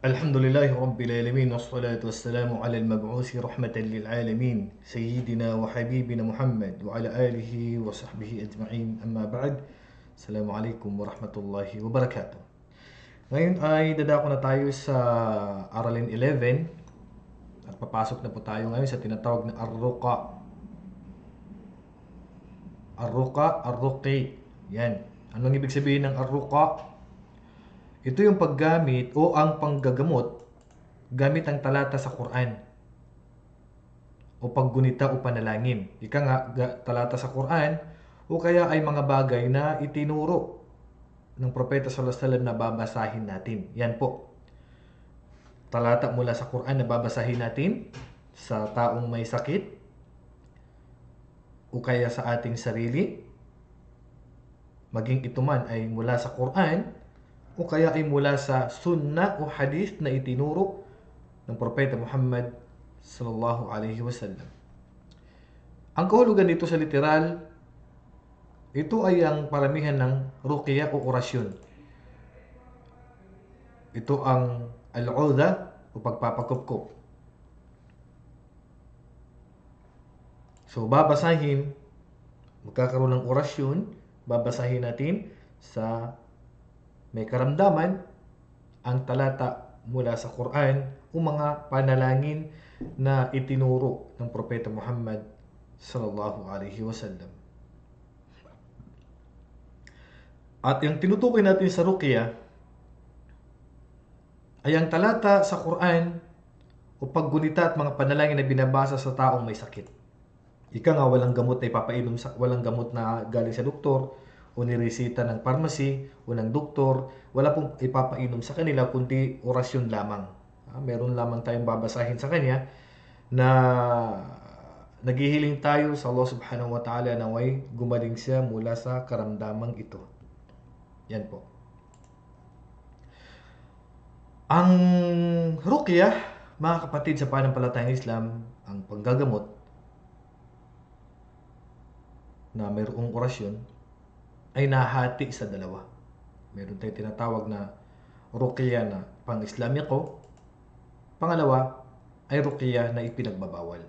الحمد لله رب العالمين والصلاة والسلام على المبعوث رحمة للعالمين سيدنا وحبيبنا محمد وعلى آله وصحبه أجمعين أما بعد. السلام عليكم ورحمة الله وبركاته. Ngayon ay dadako na tayo sa Aralin 11 at papasok na po tayo ngayon sa tinatawag na Ar-Ruqa. Ar-Ruqa, Ar-Ruqi. Yan. Anong ibig sabihin ng Ar-Ruqa? Ito yung paggamit o ang panggagamot gamit ang talata sa Quran o paggunita o panalangin. Ika nga, talata sa Quran o kaya ay mga bagay na itinuro ng Propeta sallallahu alaihi wasallam na babasahin natin. Yan po. Talata mula sa Quran na babasahin natin sa taong may sakit o kaya sa ating sarili. Maging ito man ay mula sa Quran o kaya ay mula sa sunnah o hadith na itinuro ng Propeta Muhammad sallallahu alaihi wasallam. Ang kahulugan dito sa literal, ito ay ang paramihan ng ruqya o orasyon. Ito ang al-'udha o pagpapakupkop. So babasahin, magkakaroon ng orasyon, babasahin natin sa may karamdaman ang talata mula sa Quran o mga panalangin na itinuro ng Propeta Muhammad sallallahu alaihi wasallam. At yung tinutukoy natin sa ruqya ay ang talata sa Quran o paggunita at mga panalangin na binabasa sa taong may sakit. Ika nga, walang gamot na ipapainom, walang gamot na galing sa doktor o niresita ng pharmacy o ng doktor, wala pong ipapainom sa kanila kundi orasyon lamang. Meron lamang tayong babasahin sa kanya na naghihiling tayo sa Allah subhanahu wa ta'ala na way gumaling siya mula sa karamdamang ito. Yan po. Ang ruqyah, mga kapatid sa pananampalatayang Islam, ang panggagamot na mayroong orasyon ay nahati sa dalawa. Meron tayong tinatawag na ruqya na pang-Islamiko. Pangalawa ay ruqya na ipinagbabawal.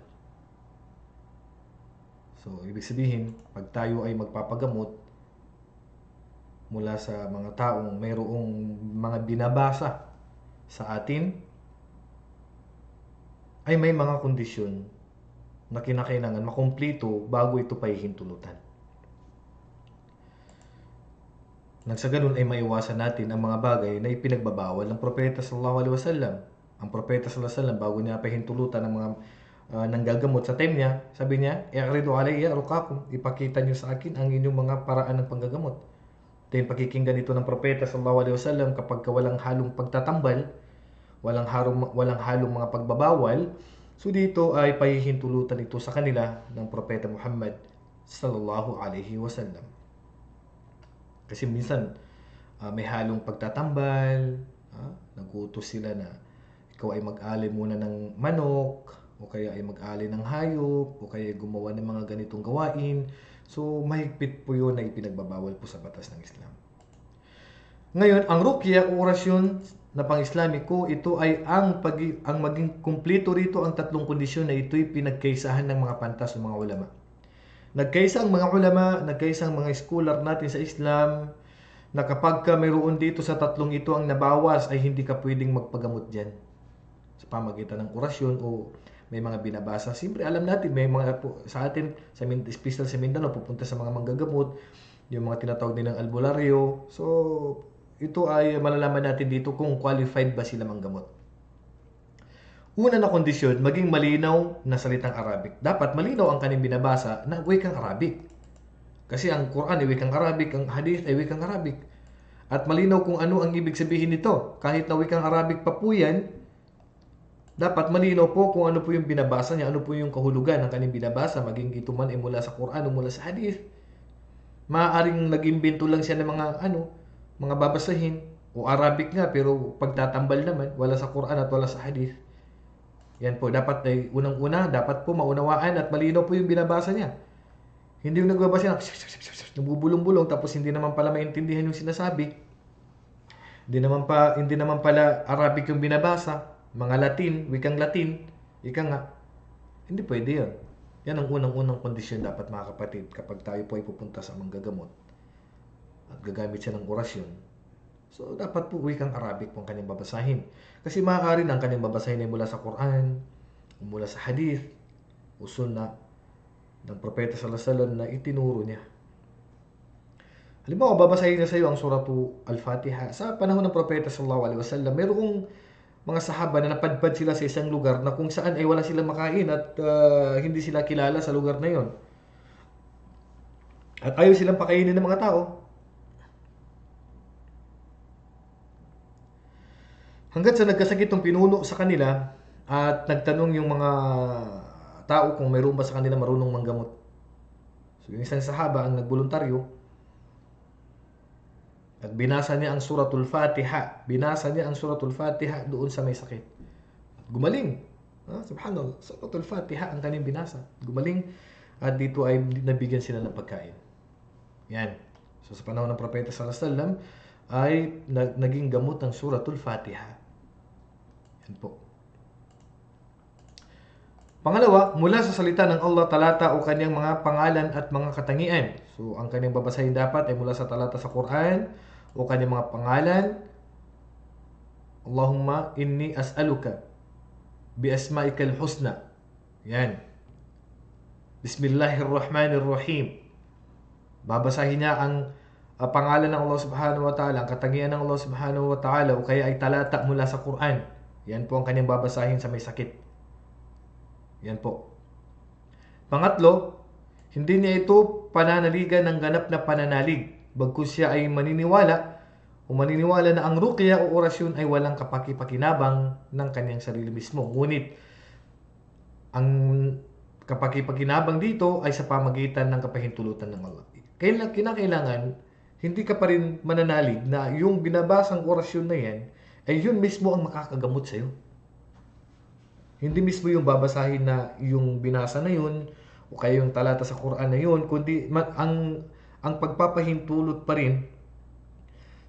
So, ibig sabihin, pag tayo ay magpapagamot mula sa mga taong mayroong mga binabasa sa atin, ay may mga kondisyon na kinakailangan makumpleto bago ito pahihintulutan. Nang sa ganun ay maiwasan natin ang mga bagay na ipinagbabawal ng Propeta sallallahu alaihi wasallam. Ang Propeta sallallahu alaihi wasallam, bago niya pahintulutan ng mga nanggagamot sa time niya, sabi niya, "I'ridu alayya ruqakum, ipakita niyo sa akin ang inyong mga paraan ng panggagamot." Ito yung pakikinggan dito ng Propeta sallallahu alaihi wasallam kapag walang halong pagtatambal, walang halong mga pagbabawal. So dito ay pahihintulutan ito sa kanila ng Propeta Muhammad sallallahu alaihi wasallam. Kasi minsan may halong pagtatambal, nagutos sila na ikaw ay mag-alay muna ng manok, o kaya ay mag-alay ng hayop, o kaya gumawa ng mga ganitong gawain. So mahigpit po yun na ipinagbabawal po sa batas ng Islam. Ngayon, ang ruqya o orasyon na pang-Islamiko, ito ay ang maging kumpleto rito ang tatlong kondisyon na ito'y pinagkaisahan ng mga pantas ng mga ulama. Nagkaisa ang mga ulama, nagkaisa ang mga scholar natin sa Islam na kapag ka mayroon dito sa tatlong ito ang nabawas ay hindi ka pwedeng magpagamot dyan sa pamagitan ng orasyon o may mga binabasa. Siyempre alam natin may mga sa atin, special sa Mindanao, pupunta sa mga manggagamot, yung mga tinatawag nilang albularyo. So ito ay malalaman natin dito kung qualified ba sila manggamot. Una na kondisyon, maging malinaw na salitang Arabic. Dapat malinaw ang kanyang binabasa na wikang Arabic. Kasi ang Quran ay wikang Arabic, ang Hadith ay wikang Arabic. At malinaw kung ano ang ibig sabihin nito. Kahit na wikang Arabic pa po yan, dapat malinaw po kung ano po yung binabasa niya, ano po yung kahulugan ng kanyang binabasa, maging ito man ay mula sa Quran o mula sa Hadith. Maaaring nag-imbento lang siya ng mga babasahin, o Arabic nga pero pagtatambal naman, wala sa Quran at wala sa Hadith. Yan po, dapat ay unang-una, dapat po maunawaan at malinaw po yung binabasa niya. Hindi yung nagbabasa na nabubulong-bulong tapos hindi naman pala maintindihan yung sinasabi. Hindi naman pala Arabic yung binabasa, mga Latin, wikang Latin, ika nga. Hindi pwede 'yon. Yan ang unang-unang kondisyon dapat mga kapatid kapag tayo po ay pupunta sa manggagamot at gagamit siya ng orasyon. So, dapat po wikang Arabic po ang kanyang babasahin. Kasi maaari na ang kanyang babasahin ay mula sa Quran, o mula sa Hadith, o Sunnah ng Propeta sallallahu alaihi wasallam na itinuro niya. Halimbawa, babasahin na sa iyo ang suratu Al-Fatiha. Sa panahon ng Propeta sallallahu alaihi wasallam, mayroong mga sahaba na napadpad sila sa isang lugar na kung saan ay wala silang makain at hindi sila kilala sa lugar na yon. At ayaw silang pakainin ng mga tao. Hanggat sa nagkasakit ng pinuno sa kanila at nagtanong yung mga tao kung mayroon ba sa kanila marunong manggamot. So yung isang sahaba ang nagboluntaryo at binasa niya ang suratul Fatiha. Binasa niya ang suratul Fatiha doon sa may sakit. At gumaling. Subhanallah, suratul Fatiha ang kanyang binasa. Gumaling at dito ay nabigyan sila ng pagkain. Yan. So sa panahon ng Propeta sallallahu alaihi wasallam ay naging gamot ang suratul Fatiha. Yan po. Pangalawa, mula sa salita ng Allah talata o kanyang mga pangalan at mga katangian. So, ang kanyang babasahin dapat ay mula sa talata sa Quran o kanyang mga pangalan. Allahumma inni as'aluka bi asma'ikal husna. Yan. Bismillahirrahmanirrahim. Babasahin niya ang pangalan ng Allah subhanahu wa ta'ala, ang katangian ng Allah subhanahu wa ta'ala o kaya ay talata mula sa Quran. Yan po ang kanyang babasahin sa may sakit. Yan po. Pangatlo, hindi niya ito pananaligan ng ganap na pananalig. Bagkus siya ay maniniwala na ang ruqya o orasyon ay walang kapaki-pakinabang ng kanyang sarili mismo. Ngunit, ang kapaki-pakinabang dito ay sa pamagitan ng kapahintulutan ng Allah. Kinakailangan, hindi ka pa rin mananalig na yung binabasang orasyon na yan ay yun mismo ang makakagamot sa'yo. Hindi mismo yung babasahin na yung binasa na yun o kaya yung talata sa Quran na yun, kundi ang pagpapahintulot pa rin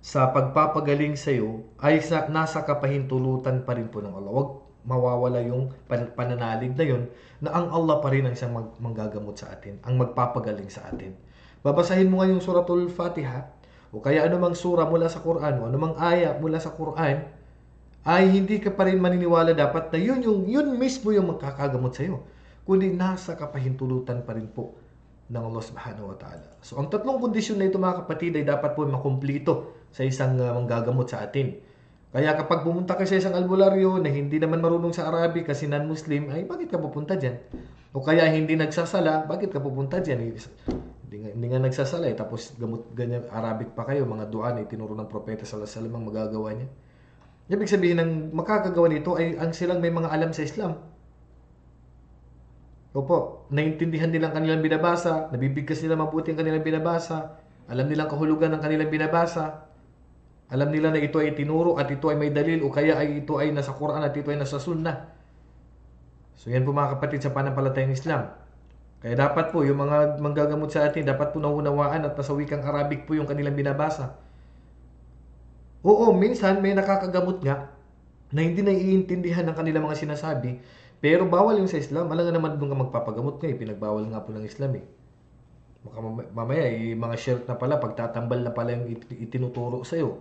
sa pagpapagaling sa'yo ay nasa kapahintulutan pa rin po ng Allah. Huwag mawawala yung pananalig na yun na ang Allah pa rin ang isang manggagamot sa atin, ang magpapagaling sa atin. Babasahin mo nga yung suratul Fatiha o kaya anumang sura mula sa Quran o anumang aya mula sa Quran, ay hindi ka pa rin maniniwala dapat na yun mismo yung magkakagamot sa iyo, kundi nasa kapahintulutan pa rin po ng Allah subhanahu wa ta'ala. So ang tatlong kondisyon na ito mga kapatid ay dapat po makumplito sa isang manggagamot sa atin. Kaya kapag pumunta ka sa isang albularyo na hindi naman marunong sa Arabic kasi non-Muslim, ay bakit ka pupunta dyan? O kaya hindi nagsasala, bakit ka pupunta dyan? Hindi nga nagsasala tapos gamot ganyan Arabic pa kayo, mga dua na itinuro ng Propeta sallallahu alaihi wasallam ang magagawa niya. Ibig sabihin ng makakagawa nito ay ang silang may mga alam sa Islam. Opo, naintindihan nilang kanilang binabasa, nabibigkas nila mabuti ang kanilang binabasa, alam nilang kahulugan ng kanilang binabasa, alam nila na ito ay tinuro at ito ay may dalil o kaya ay ito ay nasa Quran at ito ay nasa Sunnah. So yan po mga kapatid sa pananampalatayang Islam. Kaya dapat po yung mga manggagamot sa atin, dapat po naunawaan at nasa wikang Arabic po yung kanilang binabasa. Oo, minsan may nakakagamot nga na hindi naiintindihan ng kanilang mga sinasabi, pero bawal yung sa Islam. Alam nga naman doon ka magpapagamot nga, pinagbawal nga po ng Islam eh. Mamaya mga shirk na pala, pagtatambal na pala yung itinuturo sa'yo.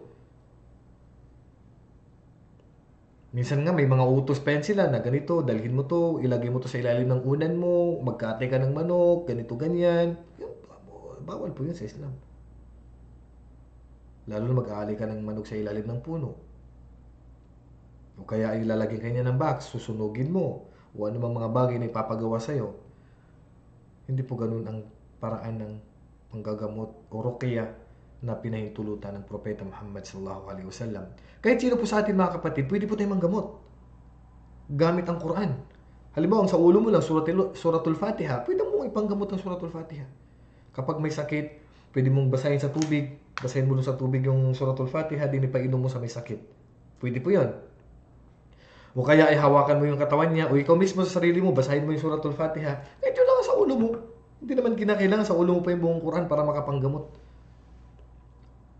Minsan nga may mga utos pa yan sila na ganito, dalhin mo to, ilagay mo to sa ilalim ng unan mo, magkate ka ng manok, ganito ganyan. Bawal po yun sa Islam. Lalo na mag-aalay ka ng manok sa ilalim ng puno. O kaya ilalagay ka niya ng box, susunugin mo. O anumang mga bagay na ipapagawa sa'yo. Hindi po ganun ang paraan ng panggagamot o ruqya na pinahintulutan ng Propeta Muhammad sallallahu alaihi wasallam. Kahit sino po sa atin mga kapatid, pwede po tayong manggamot gamit ang Quran. Halimbawa, sa ulo mo lang suratul Fatiha, pwede mo ipanggamot ang suratul Fatiha. Kapag may sakit, pwede mong basahin sa tubig, basahin mo sa tubig yung suratul Fatiha, din ipainom mo sa may sakit. Pwede po yun. O kaya ay hawakan mo yung katawan niya, o ikaw mismo sa sarili mo, basahin mo yung suratul Fatiha. Ito lang sa ulo mo. Hindi naman kinakailangan sa ulo mo pa yung buong Quran para makapanggamot.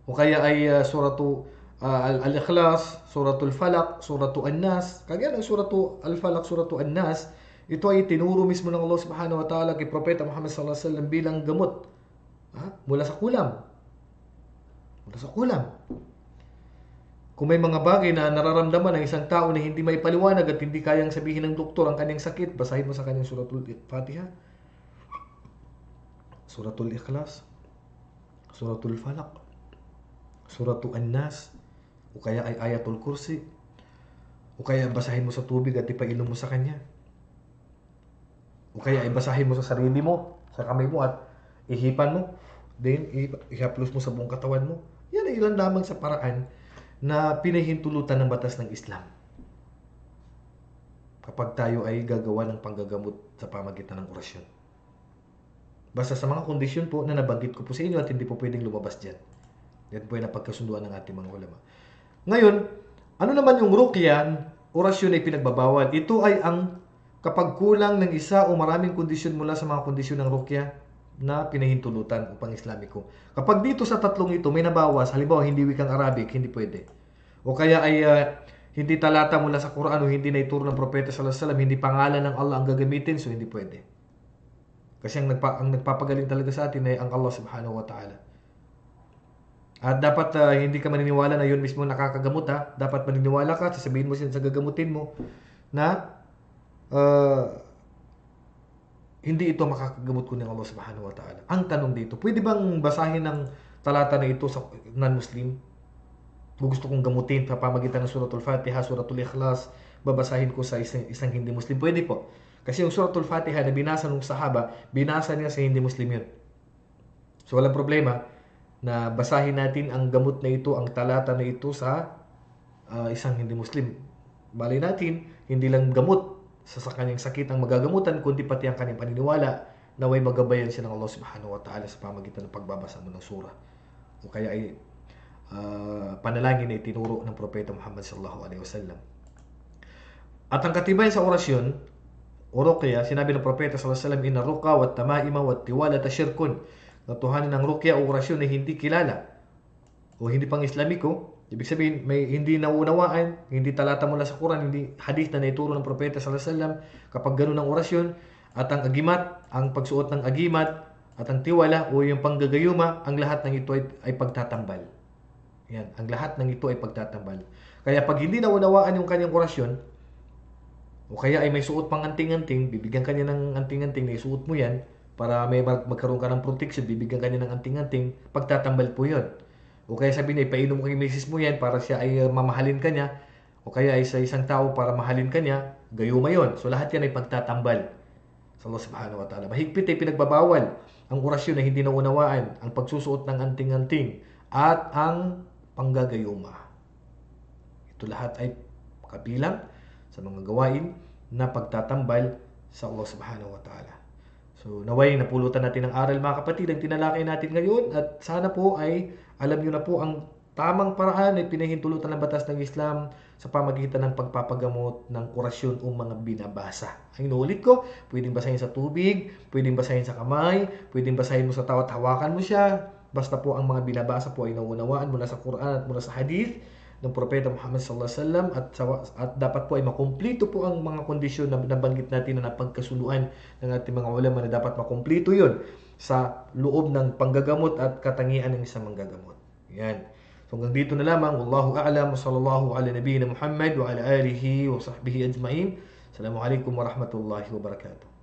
O kaya ay suratu Al-Ikhlas, Suratul Falaq, Suratul An-Nas. Kagaya ng Suratul Al-Falaq, Suratul An-Nas, ito ay tinuro mismo ng Allah Subhanahu wa Ta'ala kay Propeta Muhammad sallallahu alaihi wasallam bilang gamot mula sa kulam. Mula sa kulam. Kung may mga bagay na nararamdaman ng isang tao na hindi may paliwanag at hindi kayang sabihin ng doktor ang kanyang sakit, basahin mo sa kanyang Suratul Fatiha, Suratul Ikhlas, Suratul Falaq, Suratul An-Nas, o kaya ay Ayatul Kursi, o kaya basahin mo sa tubig at ipainom mo sa kanya, o kaya ay basahin mo sa sarili mo, sa kamay mo at ihipan mo, then ihaplos mo sa buong katawan mo. Yan ay ilan lamang sa paraan na pinahintulutan ng batas ng Islam kapag tayo ay gagawa ng panggagamot sa pamagitan ng orasyon. Basta sa mga kondisyon po na nabanggit ko po sa inyo at hindi po pwedeng lumabas dyan. Yan po ay napagkasunduan ng ating mga ulama. Ngayon, ano naman yung ruqya, orasyon ay pinagbabawal. Ito ay ang kapag kulang ng isa o maraming kondisyon mula sa mga kondisyon ng ruqya na pinahintulutan upang Islamiko. Kapag dito sa tatlong ito may nabawas, halimbawa hindi wikang Arabic, hindi pwede. O kaya ay hindi talata mula sa Quran o hindi na ituro ng Propeta sallallahu alaihi wasallam, hindi pangalan ng Allah ang gagamitin, so hindi pwede. Kasi ang nagpapagaling talaga sa atin ay ang Allah Subhanahu wa Ta'ala. At dapat hindi ka maniniwala na yun mismo nakakagamot Dapat maniniwala ka, sasabihin mo sa gagamutin mo na hindi ito makakagamot ko ng Allah Subhanahu wa Ta'ala. Ang tanong dito, pwede bang basahin ng talata na ito sa non-Muslim? Kung gusto kong gamutin sa pamagitan ng Suratul Fatiha, Suratul Ikhlas, babasahin ko sa isang hindi Muslim. Pwede po. Kasi yung Suratul Fatiha na binasa ng sahaba, binasa niya sa hindi Muslim yun. So walang problema na basahin natin ang gamot na ito, ang talata na ito sa isang hindi Muslim. Balay natin, hindi lang gamot sa kanyang sakit ang magagamutan, kundi pati ang kanyang paniniwala na way magabayan siya ng Allah Subhanahu wa Ta'ala sa pamagitan ng pagbabasa mo ng surah. O kaya ay panalangin na itinuro ng Propeta Muhammad sallallahu alaihi wasallam. At ang katibayan sa orasyon, o ruqya, sinabi ng Propeta sallallahu alaihi wasallam, inna ruqa wat tamaima wat tiwala shirkun. Katotohanan ng ruqya o orasyon na hindi kilala o hindi pang Islamiko, ibig sabihin may hindi naunawaan, hindi talata mula sa Quran, hindi hadith na naituro ng Propeta sallallahu alaihi wasallam. Kapag ganun ang orasyon at ang agimat, ang pagsuot ng agimat at ang tiwala o yung panggagayuma, ang lahat ng ito ay pagtatambal. Yan, ang lahat ng ito ay pagtatambal. Kaya pag hindi naunawaan yung kanyang orasyon, o kaya ay may suot pang anting-anting, bibigyan kanya ng anting-anting, na isuot mo yan, para may magkaroon ka ng protection, bibigyan kanya ng anting-anting, pagtatambal po yun. O kaya sabihin na, ipainom mo kay misis mo yan para siya ay mamahalin kanya, o kaya ay sa isang tao para mahalin kanya, gayuma yun. So lahat yan ay pagtatambal sa Allah Subhanahu wa Ta'ala. Mahigpit ay pinagbabawal ang orasyon na hindi naunawaan, ang pagsusuot ng anting-anting, at ang panggagayuma. Ito lahat ay kabilang sa mga gawain na pagtatambal sa Allah Subhanahu wa Ta'ala. So naway napulutan natin ang aral mga kapatid, ang tinalakay natin ngayon, at sana po ay alam nyo na po ang tamang paraan ay pinahintulutan ng batas ng Islam sa pamagitan ng pagpapagamot ng orasyon o mga binabasa. Ang inuulit ko, pwedeng basahin sa tubig, pwedeng basahin sa kamay, pwedeng basahin mo sa tao at hawakan mo siya. Basta po ang mga binabasa po ay nauunawaan mula sa Quran at mula sa hadith ng Propeta Muhammad sallallahu alaihi wasallam, at dapat po ay makumplito po ang mga kondisyon na nabanggit natin na napagkasuluan ng ating mga ulama na dapat makumplito yun sa loob ng panggagamot at katangian ng isang manggagamot. Yan. So hanggang dito na lamang. Wallahu a'lam. Sallallahu ala nabiyina Muhammad wa ala alihi wa sahbihi ajma'in. Assalamualaikum warahmatullahi wabarakatuh.